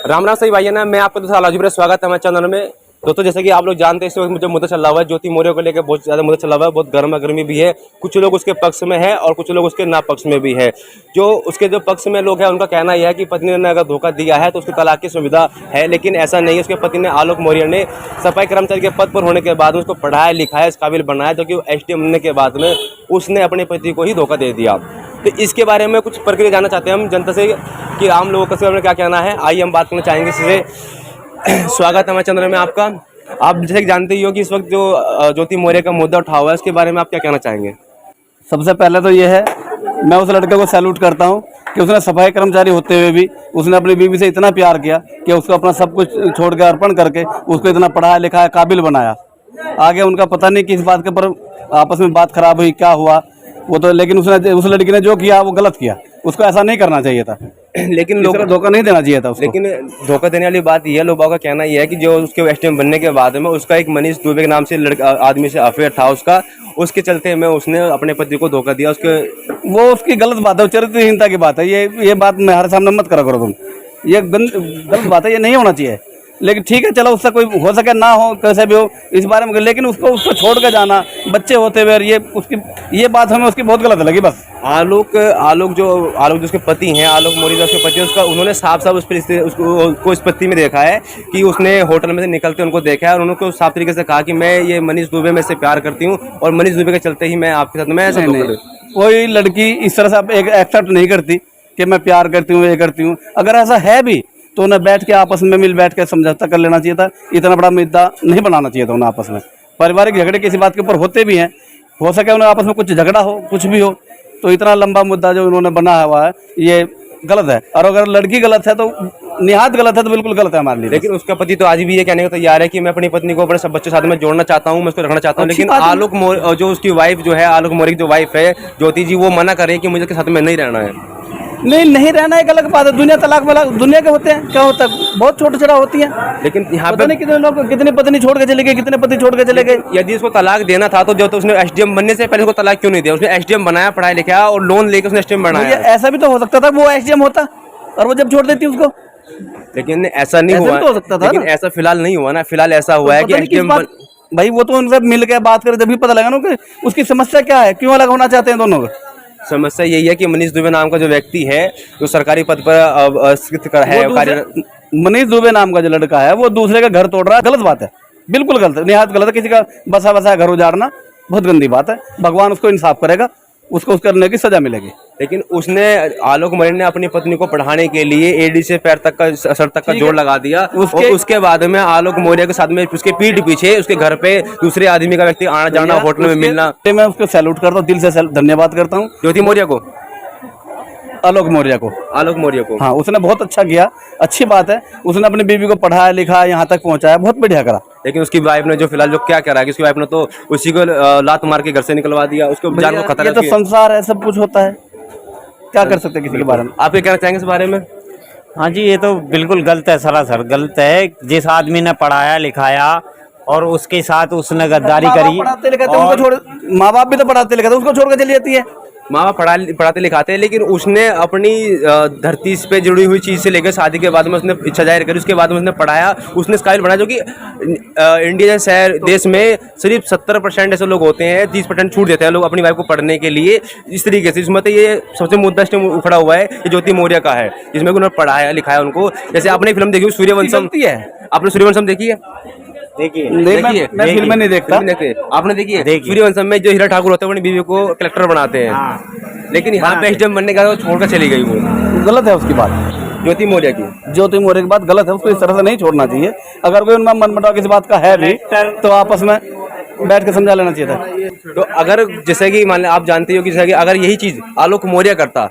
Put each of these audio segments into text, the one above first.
राम राम सही भाई है ना। मैं आपका दोस्त आलाजी स्वागत है हमारे चैनल में। दोस्तों जैसे कि आप लोग जानते हैं इस वक्त मुझे मुद्दा चल रहा हुआ है, ज्योति मौर्य को लेकर बहुत ज़्यादा मुद्दा चल रहा हुआ है। बहुत गर्मा गर्मी भी है, कुछ लोग उसके पक्ष में है और कुछ लोग उसके ना पक्ष में भी है। जो उसके जो पक्ष में लोग हैं उनका कहना यह है कि पत्नी ने अगर धोखा दिया है तो उसकी तलाक की सुविधा है, लेकिन ऐसा नहीं है। उसके पति ने आलोक मौर्य ने सफाई कर्मचारी के पद पर होने के बाद उसको पढ़ाया लिखाया, इस काबिल बनाया, जो कि SDM बनने के बाद में उसने अपने पति को ही धोखा दे दिया। तो इसके बारे में कुछ प्रक्रिया जानना चाहते हैं हम जनता से कि आम लोगों का इसके बारे में क्या कहना है। आइए हम बात करना चाहेंगे इससे। स्वागत है हमारे चैनल में आपका। आप जैसे कि जानते ही हो कि इस वक्त जो ज्योति मौर्य का मुद्दा उठा हुआ है, उसके बारे में आप क्या कहना चाहेंगे? सबसे पहले तो ये है, मैं उस लड़के को सैल्यूट करता हूँ कि उसने सफाई कर्मचारी होते हुए भी उसने अपनी बीवी से इतना प्यार किया कि उसको अपना सब कुछ छोड़ के अर्पण करके उसको इतना पढ़ाया लिखाया काबिल बनाया। आगे उनका पता नहीं किस बात के पर आपस में बात खराब हुई, क्या हुआ वो तो, लेकिन उसने उस लड़की ने जो किया वो गलत किया। उसको ऐसा नहीं करना चाहिए था, लेकिन लोग धोखा नहीं देना चाहिए था उसको। लेकिन धोखा देने वाली बात यह, लोगों का कहना यह है कि जो उसके SDM बनने के बाद में उसका एक मनीष दुबे के नाम से आदमी से अफेयर था उसके चलते में उसने अपने पति को धोखा दिया। वो उसकी गलत बात है, चरित्रहीनता की बात है। ये बात मैं हर सामने मत करा करो तुम, ये गलत बात है, ये नहीं होना चाहिए। लेकिन ठीक है, चलो उससे कोई हो सके ना हो, कैसे भी हो इस बारे में, लेकिन उसको छोड़ कर जाना बच्चे होते हुए, ये बात हमें उसकी बहुत गलत लगी। बस आलोक जो उसके पति हैं, आलोक मौर्य जो उसके पति है, उसका उन्होंने साफ उसको इस पति में देखा है कि उसने होटल में से निकलते उनको देखा है और उन्होंने साफ तरीके से कहा कि मैं ये मनीष दुबे में से प्यार करती हूँ और मनीष दुबे के चलते ही मैं आपके साथ में ऐसा। कोई लड़की इस तरह से एक्सेप्ट नहीं करती कि मैं प्यार करती हूँ, ये करती हूँ। अगर ऐसा है भी तो उन्हें बैठ के आपस में मिल बैठ के समझौता कर लेना चाहिए था। इतना बड़ा मुद्दा नहीं बनाना चाहिए था उन्हें आपस में। पारिवारिक झगड़े किसी बात के ऊपर होते भी हैं, हो सके उन्हें आपस में कुछ झगड़ा हो, कुछ भी हो, तो इतना लंबा मुद्दा जो उन्होंने बना हुआ है ये गलत है। और अगर लड़की गलत है तो निहायत गलत है, तो बिल्कुल गलत है हमारे लिए। लेकिन उसका पति तो आज भी ये कहने को तैयार है कि मैं अपनी पत्नी को अपने सब बच्चों साथ में जोड़ना चाहता हूँ, मैं उसको रखना चाहता हूँ। लेकिन आलोक मौर्य जो उसकी वाइफ जो है, आलोक मौर्य की जो वाइफ है ज्योति जी, वो मना कर रही है कि मुझे उसके साथ में नहीं रहना है। नहीं रहना एक अलग बात है। दुनिया तलाक वाला दुनिया के होते हैं, क्या होता है, बहुत छोटे छोटा होती है। लेकिन यहाँ पे नहीं कितने लोग कितनी पत्नी छोड़ के चले गए, कितने पति छोड़ के चले गए। यदि उसको तलाक देना था तो जो तो उसने SDM बनने से पहले उसको तलाक क्यों नहीं दिया? उसने SDM बनाया, पढ़ाया लिखाया और लोन लेकर उसने SDM बनाया। ऐसा भी तो हो सकता था वो SDM होता और वो जब छोड़ देती उसको। लेकिन ऐसा नहीं हुआ, तो हो सकता था। लेकिन ऐसा फिलहाल नहीं हुआ ना। फिलहाल ऐसा हुआ है कि SDM भाई वो तो उनसे मिल के बात करे जब भी पता लगा ना कि उसकी समस्या क्या है, क्यों अलग होना चाहते हैं दोनों को। समस्या यही है कि मनीष दुबे नाम का जो व्यक्ति है जो सरकारी पद पर है, मनीष दुबे नाम का जो लड़का है वो दूसरे का घर तोड़ रहा है। गलत बात है, बिल्कुल गलत है, निहायत गलत है। किसी का बसा घर उजाड़ना बहुत गंदी बात है। भगवान उसको इंसाफ करेगा, उसको करने की सजा मिलेगी। लेकिन उसने आलोक मौर्य ने अपनी पत्नी को पढ़ाने के लिए AD से पैर तक का सर तक का जोड़ लगा दिया। उसके बाद में आलोक मौर्य के साथ में उसके पीठ पीछे उसके घर पे दूसरे आदमी का व्यक्ति आना जाना, होटल में मिलना। मैं उसको सैल्यूट करता हूँ, दिल से धन्यवाद करता हूँ ज्योति मौर्य को, आलोक मौर्य को। हाँ, उसने बहुत अच्छा किया, अच्छी बात है। उसने अपनी बीवी को पढ़ाया लिखाया, यहाँ तक पहुँचाया, बहुत बढ़िया करा। लेकिन उसकी वाइफ ने जो फिलहाल जो क्या करा है कि उसकी वाइफ ने तो उसी को लात मार के घर से निकलवा दिया, उसको जान को खतरा। ये तो संसार है, सब कुछ होता है, क्या कर सकते हैं किसी के बारे में। आप ये कहना चाहेंगे इस बारे में? हाँ जी, ये तो बिल्कुल गलत है, सरासर गलत है। जिस आदमी ने पढ़ाया लिखाया और उसके साथ उसने गद्दारी करी, माँ बाप भी तो पढ़ाते लिखाते, उसको छोड़ कर चली जाती है। माँ बाप पढ़ाते लिखाते हैं, लेकिन उसने अपनी धरती पे जुड़ी हुई चीज़ से लेकर शादी के बाद में उसने इच्छा जाहिर करी, उसके बाद में उसने पढ़ाया, उसने स्काइल बनाया। जो कि इंडिया जैसे देश में सिर्फ 70% ऐसे लोग होते हैं, 30% छूट देते हैं लोग अपनी वाइफ को पढ़ने के लिए। इस तरीके से इसमें तो ये सबसे मुद्दा उखड़ा हुआ है ये ज्योति मौर्य का है, जिसमें उन्होंने पढ़ाया लिखाया उनको। जैसे आपने फिल्म देखी सूर्यवंशम, आपने सूर्यवंशम देखी है? देखिए मैं फिल्में नहीं देखता। आपने देखी है? सूर्यवंशम में जो हीरा ठाकुर होते हैं अपनी बीवी को कलेक्टर बनाते हैं, लेकिन यहाँ पे SDM बनने का छोड़कर चली गई। वो गलत है उसकी बात, ज्योति मौर्य की बात गलत है। उसको इस तरह से नहीं छोड़ना चाहिए। अगर कोई उनमें मनमुटाव किसी बात का है भी तो आपस में बैठ के समझा लेना चाहिए था। तो अगर जैसे कि मान आप जानते हो कि जैसे कि अगर यही चीज आलोक मौर्य करता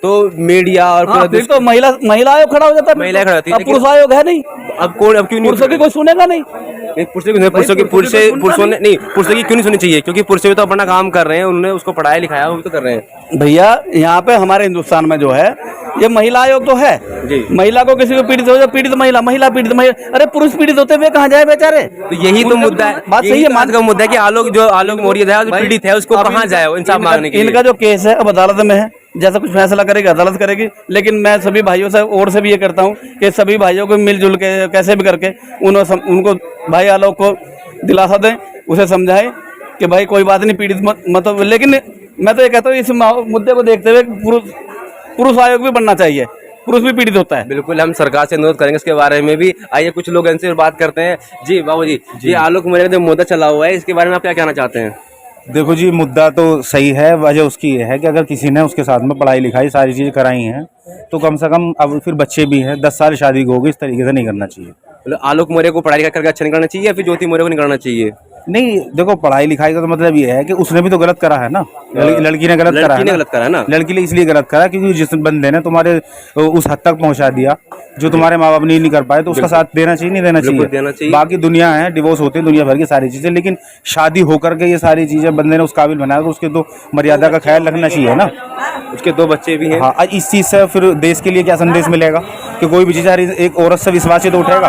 तो मीडिया और फिर तो महिला आयोग खड़ा हो जाता है। महिला खड़ा होती है, पुरुष आयोग है नहीं। अब क्यों नहीं? पुरुषों की कोई सुनेगा नहीं। पुरुषों की क्यों नहीं सुननी चाहिए? क्योंकि पुरुष भी तो अपना काम कर रहे हैं, उन्होंने उसको पढ़ाया लिखाया, वो भी तो कर रहे हैं। भैया यहाँ पे हमारे हिंदुस्तान में जो है ये महिला आयोग तो है जी। महिला को किसी को पीड़ित हो जाए, पीड़ित महिला पीड़ित महिला, अरे पुरुष पीड़ित होते हुए कहाँ जाए बेचारे? तो यही तो मुद्दा है, बात सही है। बात का मुद्दा है कि आलोक मौर्य है पीड़ित है, उसको कहाँ जाए इंसाफ मांगने के लिए? इनका जो केस है अब अदालत में है, जैसा कुछ फैसला करेगी अदालत करेगी। लेकिन मैं सभी भाइयों से और से भी ये करता हूँ कि सभी भाइयों को मिलजुल के कैसे भी करके उनको भाई आलोक को दिलासा दें, उसे समझाएं कि भाई कोई बात नहीं, पीड़ित मत। लेकिन मैं तो ये कहता हूँ इस मुद्दे को देखते हुए पुरुष आयोग भी बनना चाहिए, पुरुष भी पीड़ित होता है। बिल्कुल, हम सरकार से अनुरोध करेंगे इसके बारे में भी। आइए कुछ लोग इनसे बात करते हैं। जी बाबू जी, ये आलोक मोरे का जो मुद्दा चला हुआ है, इसके बारे में आप क्या कहना चाहते हैं? देखो जी, मुद्दा तो सही है। वजह उसकी ये है कि अगर किसी ने उसके साथ में पढ़ाई लिखाई सारी चीज़ें कराई हैं तो कम से कम, अब फिर बच्चे भी हैं, 10 साल शादी को होगी, इस तरीके से नहीं करना चाहिए। मतलब आलोक मोरे को पढ़ाई लिखाई करके अच्छा नहीं करना चाहिए या फिर ज्योति मोरे को नहीं करना चाहिए? नहीं, देखो पढ़ाई लिखाई का तो मतलब ये है कि उसने भी तो गलत करा है ना, लड़की ने गलत करा है। गलत करा है ना, लड़की ने इसलिए गलत करा क्योंकि जिस बंदे ने तुम्हारे उस हद तक पहुंचा दिया जो तुम्हारे माँ बाप नहीं कर पाए, तो उसका साथ देना चाहिए, नहीं देना चाहिए। बाकी दुनिया है, डिवोर्स होते हैं दुनिया भर की सारी चीजें, लेकिन शादी होकर के ये सारी चीजें बंदे ने उस काबिल बनाया तो उसके तो मर्यादा का ख्याल रखना चाहिए ना। उसके 2 बच्चे भी हैं। हाँ, इस चीज से फिर देश के लिए क्या संदेश मिलेगा कि कोई भी चीज एक औरत से विश्वास से तो उठेगा।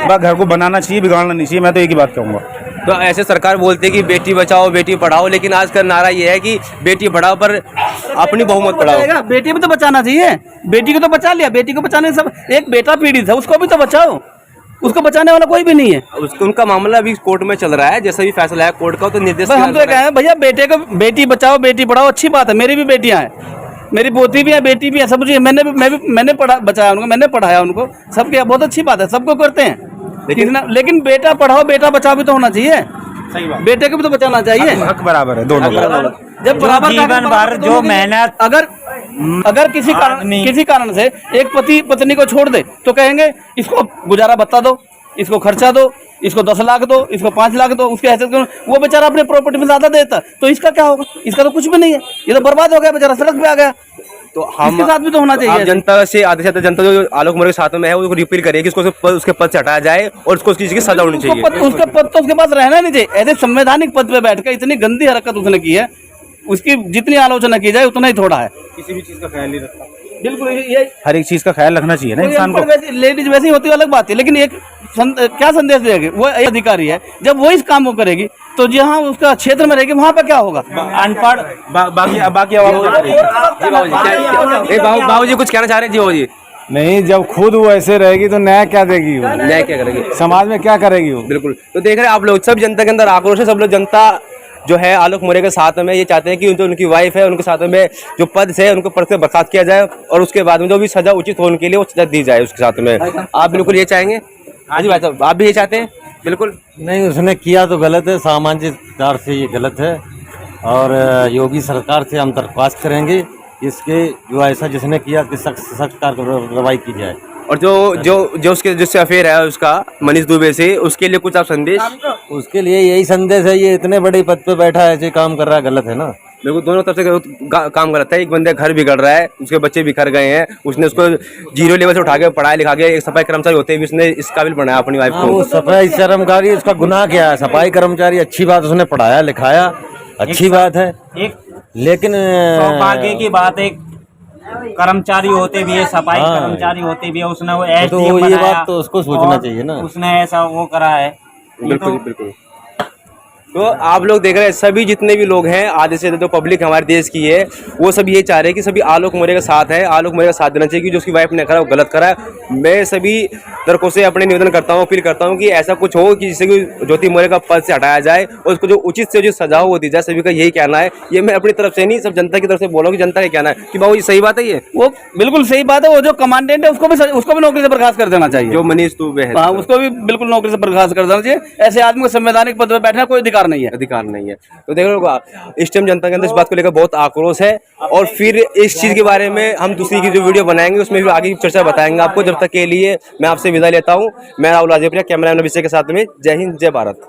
बस घर को बनाना चाहिए, बिगाड़ना नहीं चाहिए। मैं तो एक ही बात कहूँगा। तो ऐसे सरकार बोलती है कि बेटी बचाओ बेटी पढ़ाओ, लेकिन आज का नारा ये है कि बेटी पढ़ाओ पर अपनी बहुमत पढ़ाओ। बेटी भी तो बचाना चाहिए, बेटी को तो बचा लिया, बेटी को बचाने सब। एक बेटा पीड़ित है, उसको भी तो बचाओ, उसको बचाने वाला कोई भी नहीं है। उनका मामला अभी कोर्ट में चल रहा है, जैसा भी फैसला है कोर्ट का, तो निर्देश हम तो कहें भैया बेटे को बेटी बचाओ बेटी पढ़ाओ, अच्छी बात है। मेरी भी बेटियां हैं, मेरी पोती भी है, बेटी भी है, सब कुछ। मैंने बचाया उनको, मैंने पढ़ाया उनको, सब किया, बहुत अच्छी बात है, सबको करते हैं। लेकिन बेटा पढ़ाओ बेटा बचाओ भी तो होना चाहिए। सही बात, बेटे को भी तो बचाना चाहिए। हक बराबर है दोनों का। जब बराबर जीवन भर जो मेहनत, अगर किसी कारण से एक पति पत्नी को छोड़ दे तो कहेंगे इसको गुजारा भत्ता दो, इसको खर्चा दो, इसको 10 लाख दो, इसको 5 लाख दो, उसके हैसियत को। वो बेचारा अपने प्रॉपर्टी में ज्यादा देता तो इसका क्या होगा? इसका तो कुछ भी नहीं है, ये तो बर्बाद हो गया, बेचारा सड़क पे आ गया। तो हम साथ भी तो होना चाहिए। जनता से आधे से जनता जो आलोक मोरे के साथ में है वो रिपील करे कि उसके पद से हटाया जाए और उसको उसकी सजा होनी चाहिए। उसका पद तो उसके पास रहना नहीं चाहिए। ऐसे संवैधानिक पद पे बैठ कर इतनी गंदी हरकत उसने की है, उसकी जितनी आलोचना की जाए उतना ही थोड़ा है। किसी भी चीज का ख्याल नहीं रखता। बिल्कुल, ये हर एक चीज का ख्याल रखना चाहिए ना इंसान को। लेडीज वैसी होती है अलग बात है, लेकिन एक क्या संदेश देगी? वो अधिकारी है, जब वो इस काम को करेगी तो जहाँ उसका क्षेत्र में रहेगी वहाँ पे क्या होगा? अनपढ़। बाकी बाबू जी कुछ कहना चाह रहे हैं? जी बाबू जी। नहीं, जब खुद वो ऐसे रहेगी तो न्याय क्या देगी वो? न्याय क्या करेगी? समाज में क्या करेगी वो? बिल्कुल। तो देख रहे हैं आप लोग, सब जनता के अंदर आक्रोश है। सब लोग जनता जो है आलोक मोरे के साथ में ये चाहते हैं कि जो उनकी वाइफ है उनके साथ में जो पद से उनको पद से बर्खास्त किया जाए और उसके बाद में जो भी सजा उचित हो उनके लिए वो सजा दी जाए उसके साथ में। आप बिल्कुल ये चाहेंगे? हाँ जी भाई साहब, आप भी ये चाहते हैं? बिल्कुल नहीं, उसने किया तो गलत है, सामाजिक तौर से ये गलत है और योगी सरकार से हम दरख्वास्त करेंगे इसके जो ऐसा जिसने किया कि सख्त कार्रवाई की जाए। और जो उसके जिससे अफेयर है उसका मनीष दुबे से, उसके लिए कुछ आप संदेश? उसके लिए यही संदेश है, ये इतने बड़े पद पे बैठा है, ऐसे काम कर रहा है, गलत है ना। देखो दोनों तरफ से काम गलत है। एक बंदे घर बिगड़ रहा है, उसके बच्चे बिखर गए हैं, उसने उसको 0 लेवल से उठा के पढ़ाया लिखा के एक सफाई कर्मचारी होते हुए उसने इस काबिल बनाया अपनी वाइफ को। वो सफाई कर्मचारी, उसका गुनाह क्या है? सफाई कर्मचारी अच्छी बात, उसने पढ़ाया लिखाया, अच्छी बात है। लेकिन आगे की बात, एक कर्मचारी होते भी है, सफाई कर्मचारी होते भी है, उसने वो तो ये बात तो उसको सोचना चाहिए ना, उसने ऐसा वो करा है। बिल्कुल बिल्कुल। तो आप लोग देख रहे हैं सभी जितने भी लोग हैं, आधे से जो पब्लिक हमारे देश की है, वो सब ये चाह रहे हैं कि सभी आलोक मोरे के साथ है, आलोक मोरे का साथ देना चाहिए कि जो उसकी वाइफ ने करा वो गलत करा है। मैं सभी दर्शकों से अपने निवेदन करता हूँ, अपील करता हूँ कि ऐसा कुछ हो कि जिससे कि ज्योति मोरे का पद से हटाया जाए और उसको जो उचित से जो सजा हो वो दी जाए। सभी का यही कहना है। ये मैं अपनी तरफ से नहीं, सब जनता की तरफ से बोल रहा हूँ कि जनता का कहना है कि बाबू ये सही बात है। ये वो बिल्कुल सही बात है। वो जो कमांडेंट है उसको भी नौकरी से बर्खास्त कर देना चाहिए, जो मनीष दुबे है। हाँ, उसको भी बिल्कुल नौकरी से बर्खास्त कर देना चाहिए। ऐसे आदमी को संवैधानिक पद पर बैठने का कोई अधिकार नहीं है। अधिकार नहीं है। तो देख लो इस टाइम जनता के अंदर इस बात को लेकर बहुत आक्रोश है और फिर इस चीज के बारे में हम दूसरी की जो वीडियो बनाएंगे उसमें भी आगे की चर्चा बताएंगे आपको। जब तक के लिए मैं आपसे विदा लेता हूँ। मैं राहुल राजेप्रिया, कैमरा मैन अभिषेक के साथ में। जय हिंद, जय भारत।